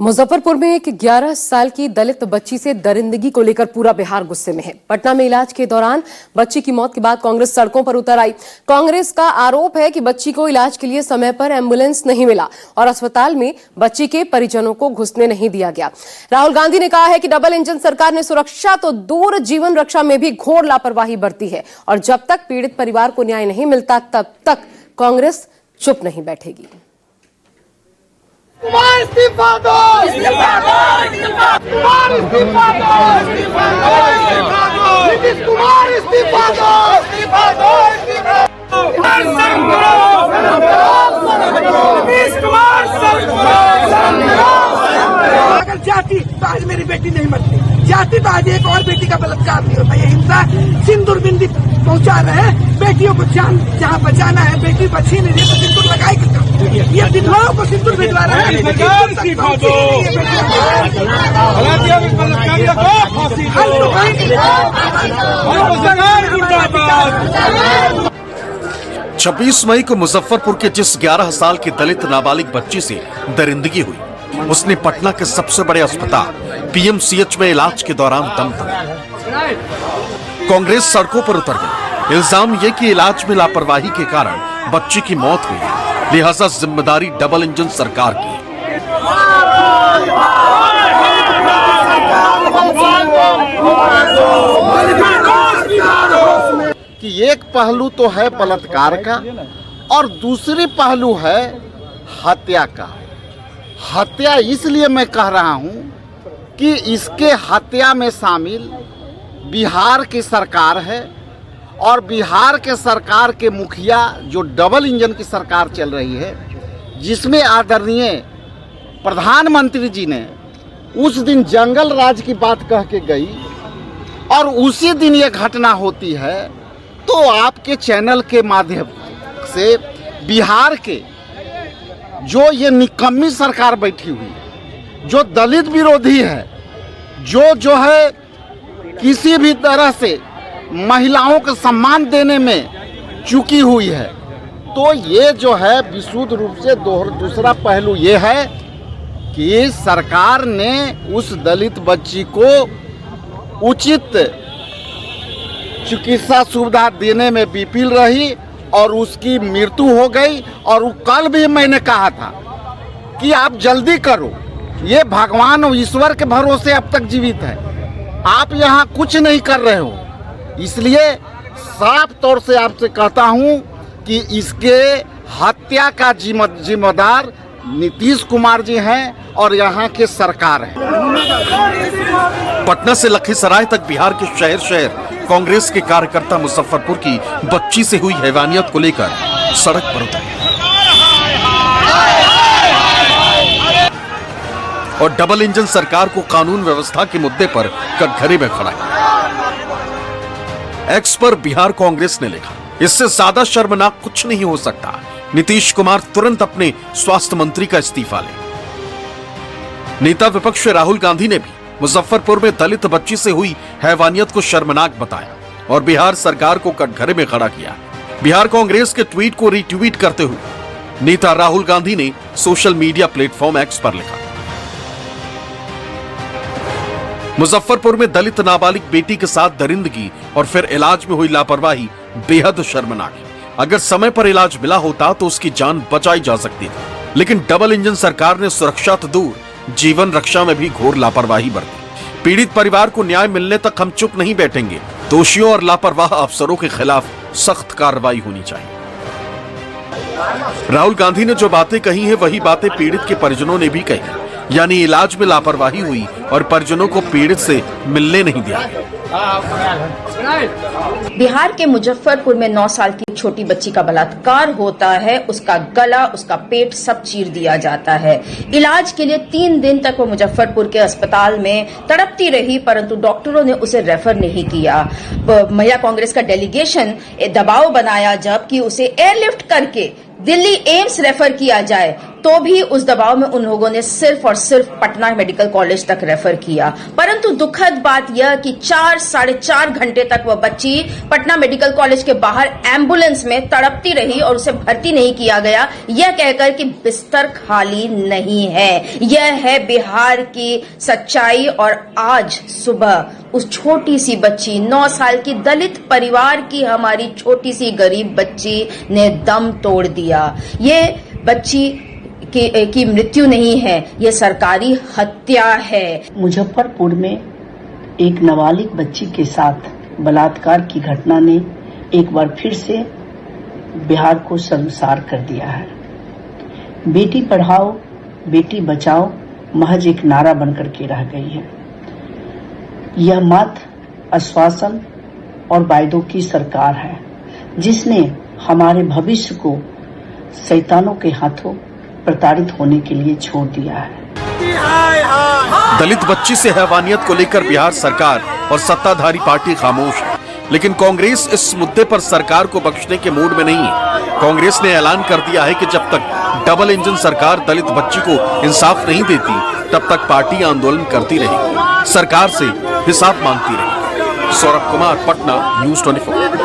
मुजफ्फरपुर में एक 11 साल की दलित बच्ची से दरिंदगी को लेकर पूरा बिहार गुस्से में है। पटना में इलाज के दौरान बच्ची की मौत के बाद कांग्रेस सड़कों पर उतर आई। कांग्रेस का आरोप है कि बच्ची को इलाज के लिए समय पर एम्बुलेंस नहीं मिला और अस्पताल में बच्ची के परिजनों को घुसने नहीं दिया गया। राहुल गांधी ने कहा है कि डबल इंजन सरकार ने सुरक्षा तो दूर, जीवन रक्षा में भी घोर लापरवाही बरती है और जब तक पीड़ित परिवार को न्याय नहीं मिलता तब तक कांग्रेस चुप नहीं बैठेगी। कुमार इस्तीफा दो, इस्तीफा दो, इस्तीफा दो, कुमार इस्तीफा दो, इस्तीफा दो, इस्तीफा दो, नीतीश कुमार इस्तीफा दो, इस्तीफा दो, इस्तीफा दो, नीतीश कुमार अगर जाती तो आज मेरी बेटी नहीं मरती, जाती तो आज एक और बेटी का बलात्कार नहीं होता। ये हिंसा सिंदूर बिंदी पहुंचा रहे हैं। बेटियों को जान जहाँ बचाना है, बेटी बची नहीं रही तो सिंदूर लगाई कितना। ये विधवाओं को सिंदूर भिजवा रहे हैं। 26 मई को मुजफ्फरपुर के जिस 11 साल की दलित नाबालिग बच्ची से दरिंदगी हुई, उसने पटना के सबसे बड़े अस्पताल पीएमसीएच में इलाज के दौरान दम तोड़ा। कांग्रेस सड़कों पर उतर गई। इल्जाम ये कि इलाज में लापरवाही के कारण बच्ची की मौत हुई, लिहाजा जिम्मेदारी डबल इंजन सरकार की। कि एक पहलू तो है बलात्कार का और दूसरी पहलू है हत्या का। हत्या इसलिए मैं कह रहा हूं कि इसके हत्या में शामिल बिहार की सरकार है और बिहार के सरकार के मुखिया जो डबल इंजन की सरकार चल रही है, जिसमें आदरणीय प्रधानमंत्री जी ने उस दिन जंगल राज की बात कह के गई और उसी दिन ये घटना होती है, तो आपके चैनल के माध्यम से बिहार के जो ये निकम्मी सरकार बैठी हुई, जो दलित विरोधी है, जो है किसी भी तरह से महिलाओं को सम्मान देने में चूकी हुई है, तो ये जो है विशुद्ध रूप से दूसरा पहलू ये है कि सरकार ने उस दलित बच्ची को उचित चिकित्सा सुविधा देने में विफल रही और उसकी मृत्यु हो गई। और कल भी मैंने कहा था कि आप जल्दी करो, ये भगवान और ईश्वर के भरोसे अब तक जीवित है, आप यहाँ कुछ नहीं कर रहे हो। इसलिए साफ तौर से आपसे कहता हूँ कि इसके हत्या का जिम्मेदार नीतीश कुमार जी हैं और यहाँ के सरकार है। पटना से लखीसराय तक बिहार के शहर शहर कांग्रेस के कार्यकर्ता मुजफ्फरपुर की बच्ची से हुई हैवानियत को लेकर सड़क पर उतरे और डबल इंजन सरकार को कानून व्यवस्था के मुद्दे पर कटघरे में खड़ा किया। एक्स पर बिहार कांग्रेस ने लिखा, इससे ज्यादा शर्मनाक कुछ नहीं हो सकता, नीतीश कुमार तुरंत अपने स्वास्थ्य मंत्री का इस्तीफा ले। नेता विपक्ष राहुल गांधी ने भी मुजफ्फरपुर में दलित बच्ची से हुई हैवानियत को शर्मनाक बताया और बिहार सरकार को कटघरे में खड़ा किया। बिहार कांग्रेस के ट्वीट को रीट्वीट करते हुए नेता राहुल गांधी ने सोशल मीडिया प्लेटफॉर्म एक्स पर लिखा, मुजफ्फरपुर में दलित नाबालिग बेटी के साथ दरिंदगी और फिर इलाज में हुई लापरवाही बेहद शर्मनाक है। अगर समय पर इलाज मिला होता तो उसकी जान बचाई जा सकती थी, लेकिन डबल इंजन सरकार ने सुरक्षा तो दूर, जीवन रक्षा में भी घोर लापरवाही बरती। पीड़ित परिवार को न्याय मिलने तक हम चुप नहीं बैठेंगे। दोषियों और लापरवाह अफसरों के खिलाफ सख्त कार्रवाई होनी चाहिए। राहुल गांधी ने जो बातें कही हैं, वही बातें पीड़ित के परिजनों ने भी कही, यानी इलाज में लापरवाही हुई और परिजनों को पीड़ित से मिलने नहीं दिया। बिहार के मुजफ्फरपुर में 9 साल की छोटी बच्ची का बलात्कार होता है, उसका गला, उसका पेट सब चीर दिया जाता है। इलाज के लिए 3 दिन तक वो मुजफ्फरपुर के अस्पताल में तड़पती रही, परंतु डॉक्टरों ने उसे रेफर नहीं किया। महिला कांग्रेस का डेलीगेशन दबाव बनाया जब कि उसे एयरलिफ्ट करके दिल्ली एम्स रेफर किया जाए, तो भी उस दबाव में उन लोगों ने सिर्फ और सिर्फ पटना मेडिकल कॉलेज तक रेफर किया। परंतु दुखद बात यह कि 4-4.5 घंटे तक वह बच्ची पटना मेडिकल कॉलेज के बाहर एम्बुलेंस में तड़पती रही और उसे भर्ती नहीं किया गया, यह कहकर कि बिस्तर खाली नहीं है। यह है बिहार की सच्चाई। और आज सुबह उस छोटी सी बच्ची, 9 साल की दलित परिवार की हमारी छोटी सी गरीब बच्ची ने दम तोड़ दिया। ये बच्ची की मृत्यु नहीं है, ये सरकारी हत्या है। मुजफ्फरपुर में एक नाबालिग बच्ची के साथ बलात्कार की घटना ने एक बार फिर से बिहार को शर्मसार कर दिया है। बेटी पढ़ाओ बेटी बचाओ महज एक नारा बनकर के रह गई है। यह मात्र आश्वासन और वायदों की सरकार है, जिसने हमारे भविष्य को शैतानों के हाथों प्रताड़ित होने के लिए छोड़ दिया है। दलित बच्ची से हैवानियत को लेकर बिहार सरकार और सत्ताधारी पार्टी खामोश है, लेकिन कांग्रेस इस मुद्दे पर सरकार को बख्शने के मूड में नहीं है। कांग्रेस ने ऐलान कर दिया है कि जब तक डबल इंजन सरकार दलित बच्ची को इंसाफ नहीं देती, तब तक पार्टी आंदोलन करती रहेगी, सरकार से हिसाब मांगती रहेगी। सौरभ कुमार, पटना, न्यूज़ 24।